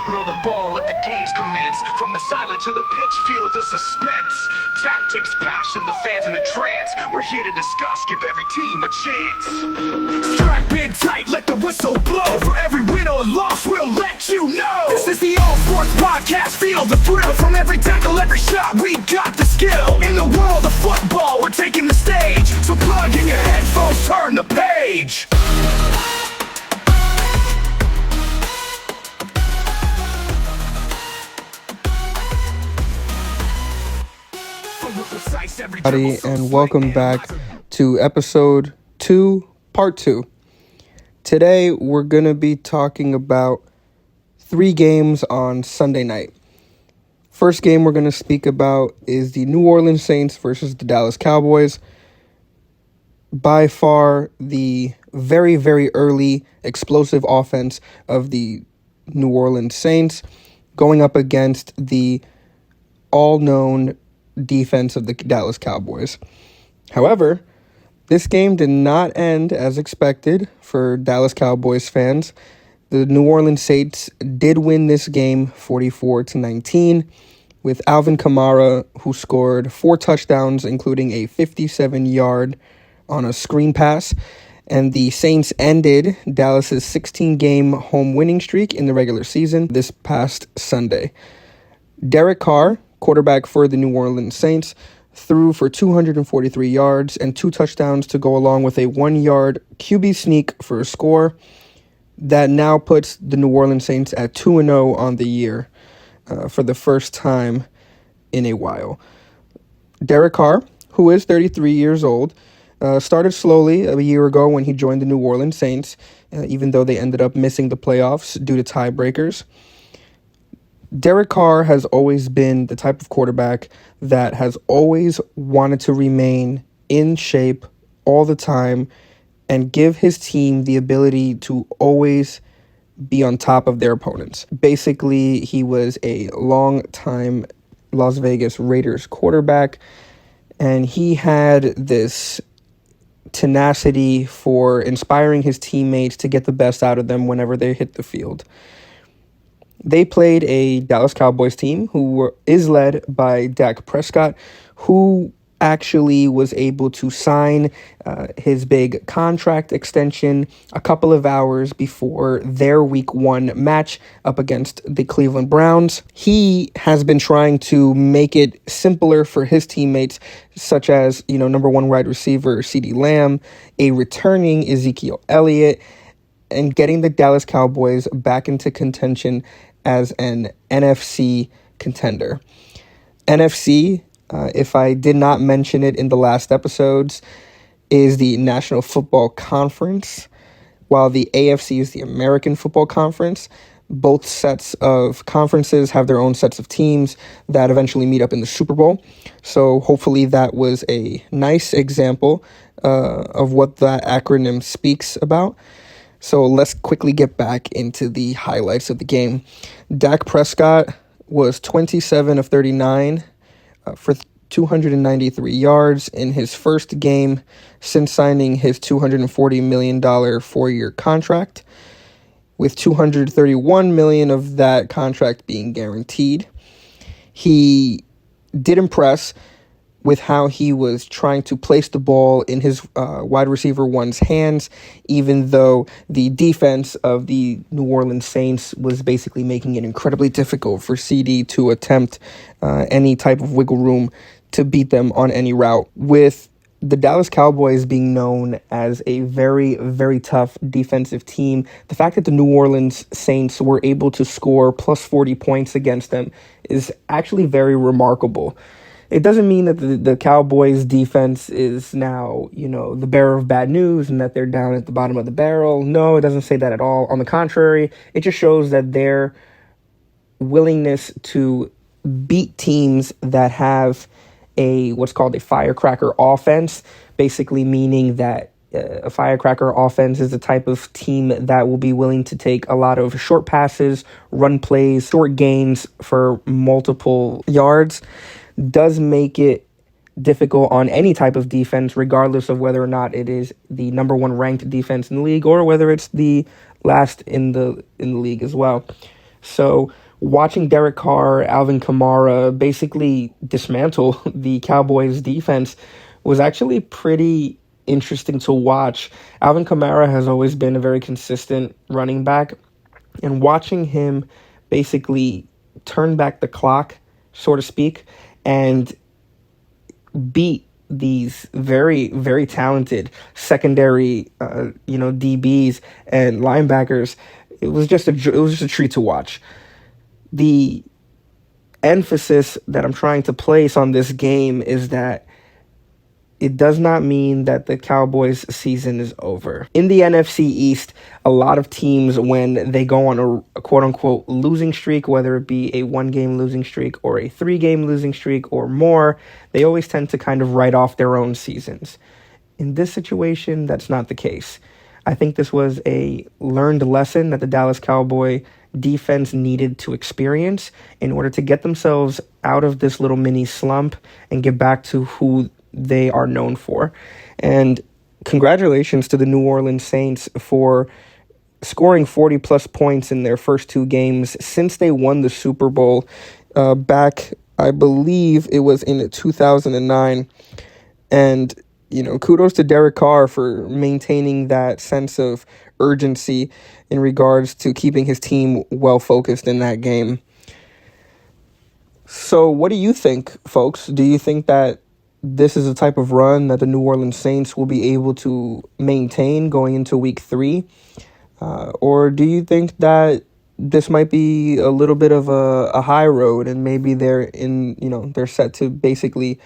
Roll the ball, let the games commence. From the sideline to the pitch, feel the suspense. Tactics, passion, the fans in a trance. We're here to discuss, give every team a chance. Strap in tight, let the whistle blow. For every win or loss, we'll let you know. This is the All Sports Podcast, feel the thrill. From every tackle, every shot, we got the skill. In the world of football, we're taking the stage. So plug in your headphones, turn the page. Everybody, and welcome back to episode 2, part 2. Today, we're going to be talking about 3 games on Sunday night. First game we're going to speak about is the New Orleans Saints versus the Dallas Cowboys. By far, the very, very early explosive offense of the New Orleans Saints going up against the all-known defense of the Dallas Cowboys. However, this game did not end as expected for Dallas Cowboys fans. The New Orleans Saints did win this game 44-19 with Alvin Kamara, who scored 4 touchdowns, including a 57-yard on a screen pass. And the Saints ended Dallas's 16-game home winning streak in the regular season this past Sunday. Derek Carr, quarterback for the New Orleans Saints, threw for 243 yards and 2 touchdowns to go along with a 1-yard QB sneak for a score that now puts the New Orleans Saints at 2-0 on the year for the first time in a while. Derek Carr, who is 33 years old, started slowly a year ago when he joined the New Orleans Saints, even though they ended up missing the playoffs due to tiebreakers. Derek Carr has always been the type of quarterback that has always wanted to remain in shape all the time and give his team the ability to always be on top of their opponents. Basically, he was a long-time Las Vegas Raiders quarterback, and he had this tenacity for inspiring his teammates to get the best out of them whenever they hit the field. They played a Dallas Cowboys team who is led by Dak Prescott, who actually was able to sign his big contract extension a couple of hours before their Week 1 match up against the Cleveland Browns. He has been trying to make it simpler for his teammates, such as, number 1 wide receiver CeeDee Lamb, a returning Ezekiel Elliott, and getting the Dallas Cowboys back into contention as an NFC contender. NFC, if I did not mention it in the last episodes, is the National Football Conference, while the AFC is the American Football Conference. Both sets of conferences have their own sets of teams that eventually meet up in the Super Bowl. So hopefully that was a nice example of what that acronym speaks about. So let's quickly get back into the highlights of the game. Dak Prescott was 27 of 39 for 293 yards in his first game since signing his $240 million 4-year contract, with $231 million of that contract being guaranteed. He did impress with how he was trying to place the ball in his wide receiver one's hands, even though the defense of the New Orleans Saints was basically making it incredibly difficult for CD to attempt any type of wiggle room to beat them on any route. With the Dallas Cowboys being known as a very, very tough defensive team, the fact that the New Orleans Saints were able to score plus 40 points against them is actually very remarkable. It doesn't mean that the Cowboys defense is now, the bearer of bad news and that they're down at the bottom of the barrel. No, it doesn't say that at all. On the contrary, it just shows that their willingness to beat teams that have what's called a firecracker offense, basically meaning that a firecracker offense is the type of team that will be willing to take a lot of short passes, run plays, short gains for multiple yards, does make it difficult on any type of defense, regardless of whether or not it is the number 1 ranked defense in the league or whether it's the last in the league as well. So watching Derek Carr, Alvin Kamara basically dismantle the Cowboys defense was actually pretty interesting to watch. Alvin Kamara has always been a very consistent running back, and watching him basically turn back the clock, so to speak, and beat these very, very talented secondary, DBs and linebackers. It was just a treat to watch. The emphasis that I'm trying to place on this game is that it does not mean that the Cowboys' season is over. In the NFC East, a lot of teams, when they go on a quote-unquote losing streak, whether it be a one-game losing streak or a three-game losing streak or more, they always tend to kind of write off their own seasons. In this situation, that's not the case. I think this was a learned lesson that the Dallas Cowboy defense needed to experience in order to get themselves out of this little mini slump and get back to who they are known for. And congratulations to the New Orleans Saints for scoring 40 plus points in their first two games since they won the Super Bowl back, I believe it was in 2009. And, kudos to Derek Carr for maintaining that sense of urgency in regards to keeping his team well focused in that game. So what do you think, folks? Do you think that this is a type of run that the New Orleans Saints will be able to maintain going into week 3? Or do you think that this might be a little bit of a high road and maybe they're set to basically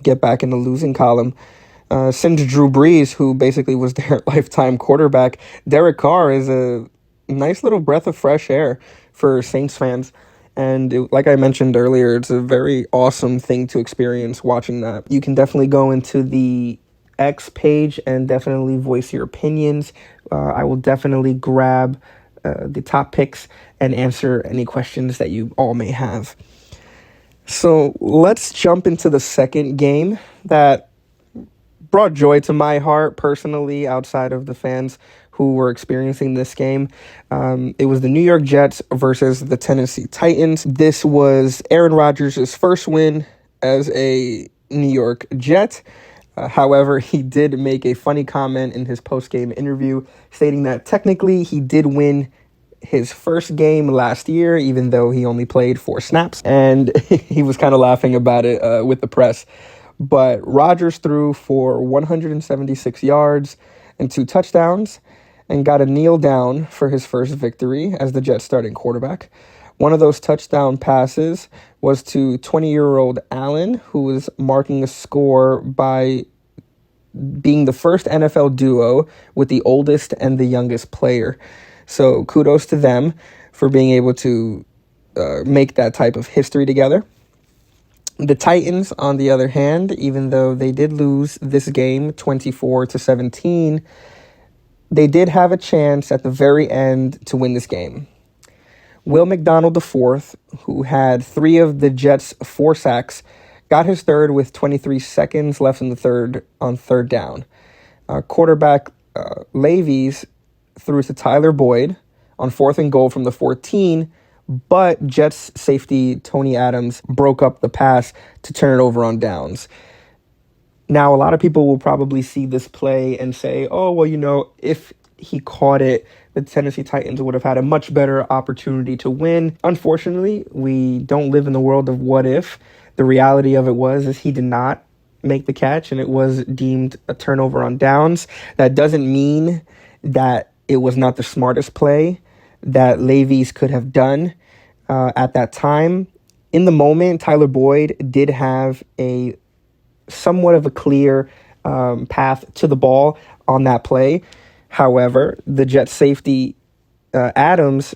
get back in the losing column? Since Drew Brees, who basically was their lifetime quarterback, Derek Carr is a nice little breath of fresh air for Saints fans. And like I mentioned earlier, it's a very awesome thing to experience watching that. You can definitely go into the X page and definitely voice your opinions. I will definitely grab the top picks and answer any questions that you all may have. So let's jump into the second game that brought joy to my heart personally, outside of the fans who were experiencing this game. It was the New York Jets versus the Tennessee Titans. This was Aaron Rodgers' first win as a New York Jet. However, he did make a funny comment in his post-game interview stating that technically he did win his first game last year, even though he only played 4 snaps. And he was kind of laughing about it with the press. But Rodgers threw for 176 yards and 2 touchdowns and got a kneel down for his first victory as the Jets starting quarterback. One of those touchdown passes was to 20-year-old Allen, who was marking a score by being the first NFL duo with the oldest and the youngest player. So kudos to them for being able to make that type of history together. The Titans, on the other hand, even though they did lose this game 24-17, they did have a chance at the very end to win this game. Will McDonald IV, who had 3 of the Jets' 4 sacks, got his third with 23 seconds left in the third on third down. Quarterback Levis threw to Tyler Boyd on 4th and goal from the 14, but Jets safety Tony Adams broke up the pass to turn it over on downs. Now, a lot of people will probably see this play and say, oh, well, if he caught it, the Tennessee Titans would have had a much better opportunity to win. Unfortunately, we don't live in the world of what if. The reality of it is he did not make the catch, and it was deemed a turnover on downs. That doesn't mean that it was not the smartest play that Levis could have done at that time. In the moment, Tyler Boyd did have a somewhat of a clear path to the ball on that play. However, the Jets safety Adams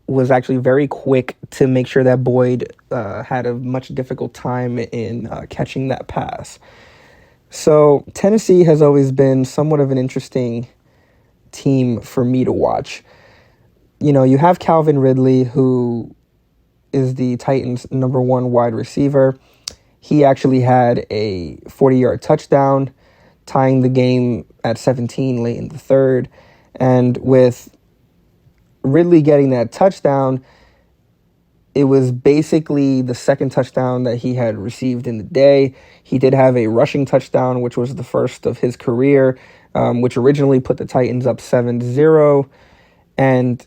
was actually very quick to make sure that Boyd had a much difficult time in catching that pass. So Tennessee has always been somewhat of an interesting team for me to watch. You have Calvin Ridley, who is the Titans' number 1 wide receiver. He actually had a 40-yard touchdown, tying the game at 17 late in the third. And with Ridley getting that touchdown, it was basically the second touchdown that he had received in the day. He did have a rushing touchdown, which was the first of his career, which originally put the Titans up 7-0. And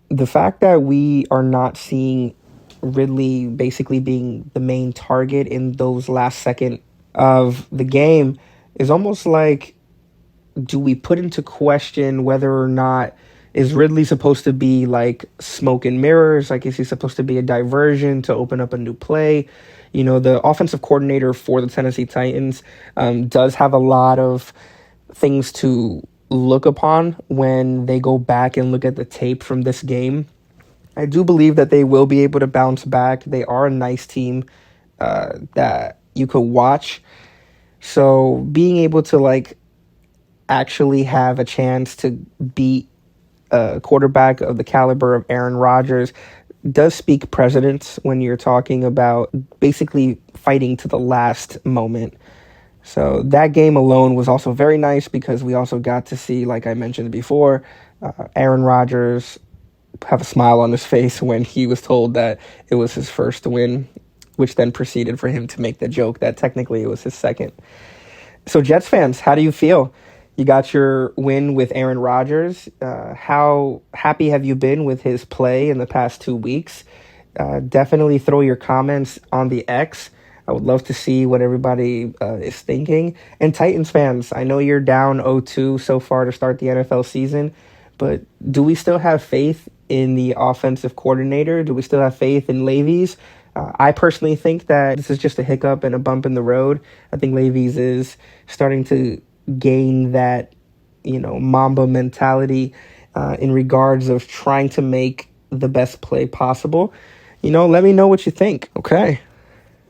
the fact that we are not seeing Ridley basically being the main target in those last second of the game is almost like, do we put into question whether or not is Ridley supposed to be like smoke and mirrors? Like, is he supposed to be a diversion to open up a new play? You know, the offensive coordinator for the Tennessee Titans does have a lot of things to look upon when they go back and look at the tape from this game. I do believe that they will be able to bounce back. They are a nice team that you could watch. So being able to like actually have a chance to beat a quarterback of the caliber of Aaron Rodgers does speak precedence when you're talking about basically fighting to the last moment. So that game alone was also very nice because we also got to see, like I mentioned before, Aaron Rodgers have a smile on his face when he was told that it was his first win, which then proceeded for him to make the joke that technically it was his second. So Jets fans, how do you feel? You got your win with Aaron Rodgers. How happy have you been with his play in the past 2 weeks? Definitely throw your comments on the X. I would love to see what everybody is thinking. And Titans fans, I know you're down 0-2 so far to start the NFL season, but do we still have faith in the offensive coordinator? Do we still have faith in Levy's? I personally think that this is just a hiccup and a bump in the road. I think Levy's is starting to gain that, Mamba mentality in regards of trying to make the best play possible. Let me know what you think. Okay.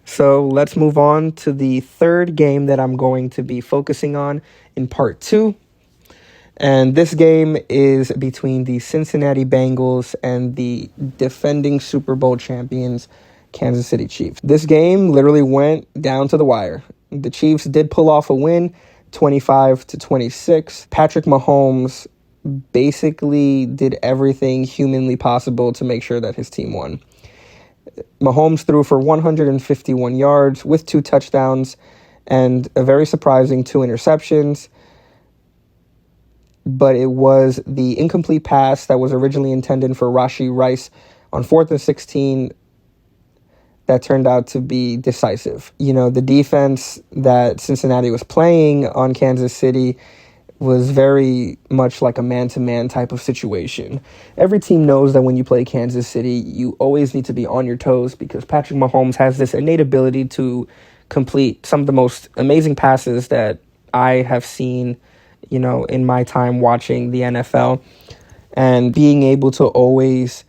So let's move on to the third game that I'm going to be focusing on in part 2. And this game is between the Cincinnati Bengals and the defending Super Bowl champions, Kansas City Chiefs. This game literally went down to the wire. The Chiefs did pull off a win, 25-26. Patrick Mahomes basically did everything humanly possible to make sure that his team won. Mahomes threw for 151 yards with 2 touchdowns and a very surprising 2 interceptions. But it was the incomplete pass that was originally intended for Rashee Rice on 4th and 16 that turned out to be decisive. The defense that Cincinnati was playing on Kansas City was very much like a man-to-man type of situation. Every team knows that when you play Kansas City, you always need to be on your toes because Patrick Mahomes has this innate ability to complete some of the most amazing passes that I have seen, in my time watching the NFL. And being able to always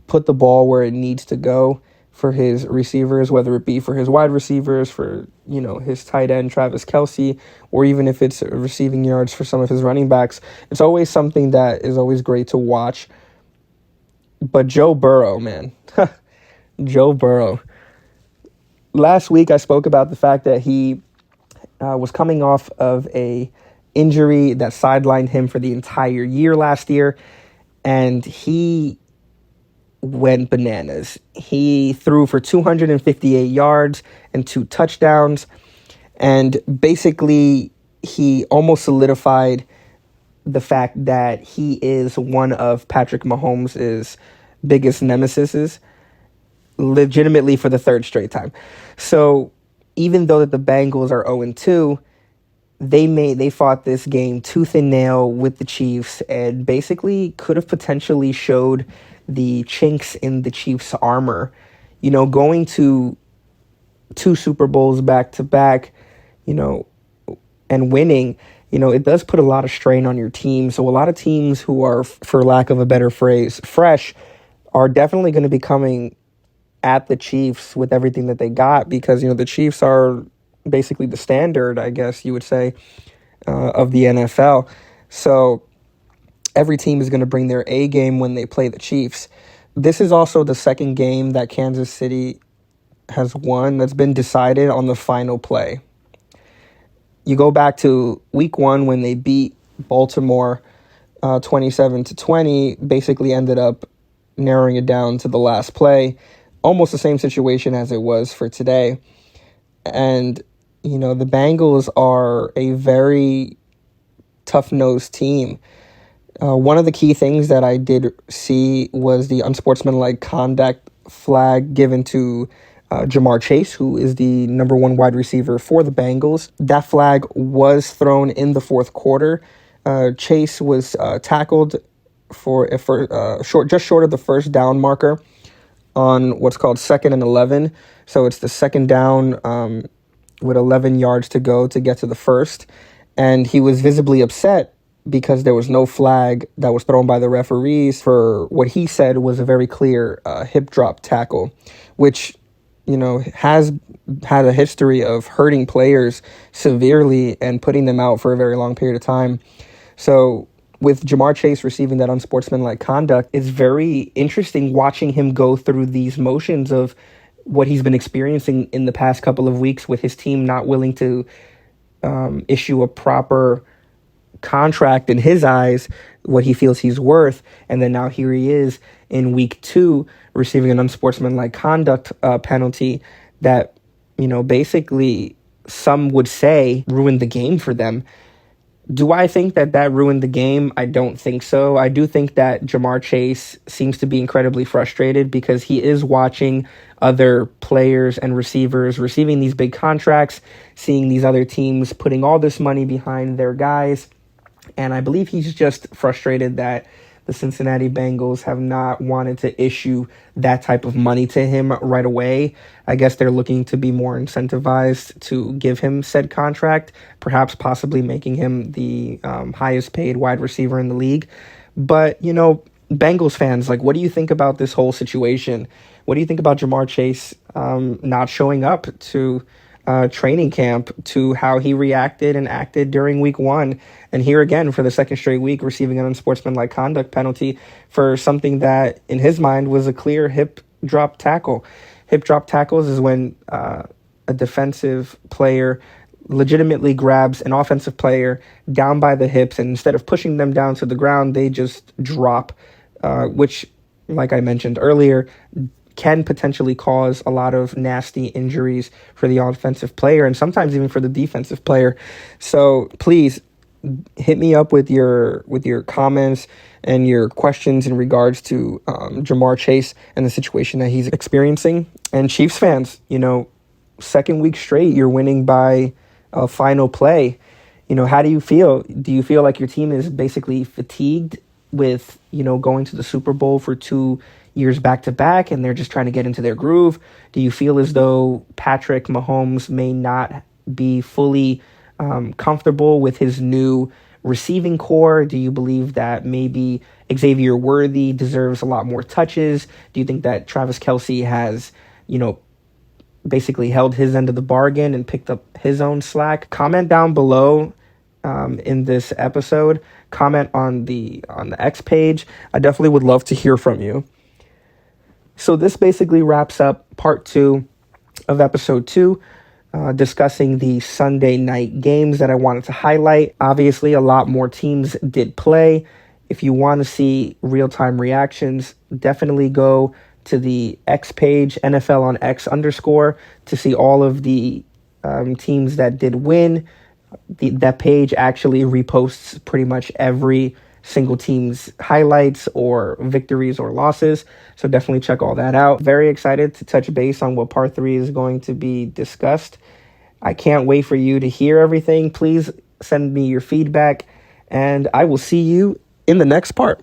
put the ball where it needs to go for his receivers, whether it be for his wide receivers, for, his tight end, Travis Kelce, or even if it's receiving yards for some of his running backs. It's always something that is always great to watch. But Joe Burrow, man. Joe Burrow. Last week I spoke about the fact that he was coming off of a injury that sidelined him for the entire year last year, and he went bananas. He threw for 258 yards and 2 touchdowns, and basically he almost solidified the fact that he is one of Patrick Mahomes' biggest nemesises, legitimately for the 3rd straight time. So even though that the Bengals are 0-2, they fought this game tooth and nail with the Chiefs and basically could have potentially showed the chinks in the Chiefs' armor. Going to 2 Super Bowls back to back, and winning, it does put a lot of strain on your team. So a lot of teams who are, for lack of a better phrase, fresh, are definitely going to be coming at the Chiefs with everything that they got because, the Chiefs are basically the standard, I guess you would say, of the NFL. So every team is going to bring their A game when they play the Chiefs. This is also the second game that Kansas City has won that's been decided on the final play. You go back to week 1 when they beat Baltimore 27-20, basically ended up narrowing it down to the last play. Almost the same situation as it was for today. And, the Bengals are a very tough-nosed team. One of the key things that I did see was the unsportsmanlike conduct flag given to Jamar Chase, who is the number one wide receiver for the Bengals. That flag was thrown in the fourth quarter. Chase was tackled for just short of the first down marker on what's called 2nd and 11. So it's the second down with 11 yards to go to get to the first. And he was visibly upset because there was no flag that was thrown by the referees for what he said was a very clear hip drop tackle, which, has had a history of hurting players severely and putting them out for a very long period of time. So with Jamar Chase receiving that unsportsmanlike conduct, it's very interesting watching him go through these motions of what he's been experiencing in the past couple of weeks with his team not willing to issue a proper contract in his eyes, what he feels he's worth. And then now here he is in week 2 receiving an unsportsmanlike conduct penalty that, basically some would say ruined the game for them. Do I think that ruined the game? I don't think so. I do think that Jamar Chase seems to be incredibly frustrated because he is watching other players and receivers receiving these big contracts, seeing these other teams putting all this money behind their guys. And I believe he's just frustrated that the Cincinnati Bengals have not wanted to issue that type of money to him right away. I guess they're looking to be more incentivized to give him said contract, perhaps possibly making him the highest paid wide receiver in the league. But, Bengals fans, what do you think about this whole situation? What do you think about Jamar Chase not showing up to training camp, to how he reacted and acted during week 1? And here again, for the second straight week, receiving an unsportsmanlike conduct penalty for something that, in his mind, was a clear hip drop tackle. Hip drop tackles is when a defensive player legitimately grabs an offensive player down by the hips, and instead of pushing them down to the ground, they just drop, which, like I mentioned earlier, can potentially cause a lot of nasty injuries for the offensive player and sometimes even for the defensive player. So please hit me up with your comments and your questions in regards to Jamar Chase and the situation that he's experiencing. And Chiefs fans, second week straight, you're winning by a final play. How do you feel? Do you feel like your team is basically fatigued with, going to the Super Bowl for 2 years back to back and they're just trying to get into their groove? Do you feel as though Patrick Mahomes may not be fully comfortable with his new receiving core? Do you believe that maybe Xavier Worthy deserves a lot more touches? Do you think that Travis Kelce has, basically held his end of the bargain and picked up his own slack? Comment down below in this episode. Comment on the X page. I definitely would love to hear from you. So this basically wraps up part 2 of episode 2. Discussing the Sunday night games that I wanted to highlight. Obviously, a lot more teams did play. If you want to see real-time reactions, definitely go to the X page, NFL on X _ to see all of the teams that did win. That page actually reposts pretty much every single team's highlights or victories or losses. So definitely check all that out. Very excited to touch base on what part 3 is going to be discussed. I can't wait for you to hear everything. Please send me your feedback, and I will see you in the next part.